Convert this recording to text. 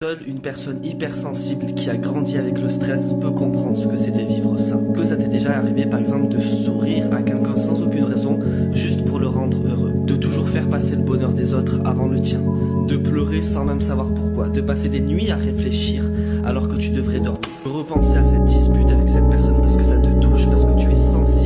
Seule une personne hypersensible qui a grandi avec le stress peut comprendre ce que c'est de vivre ça. Que ça t'est déjà arrivé par exemple de sourire à quelqu'un sans aucune raison, juste pour le rendre heureux. De toujours faire passer le bonheur des autres avant le tien. De pleurer sans même savoir pourquoi. De passer des nuits à réfléchir alors que tu devrais dormir. Repenser à cette dispute avec cette personne parce que ça te touche, parce que tu es sensible.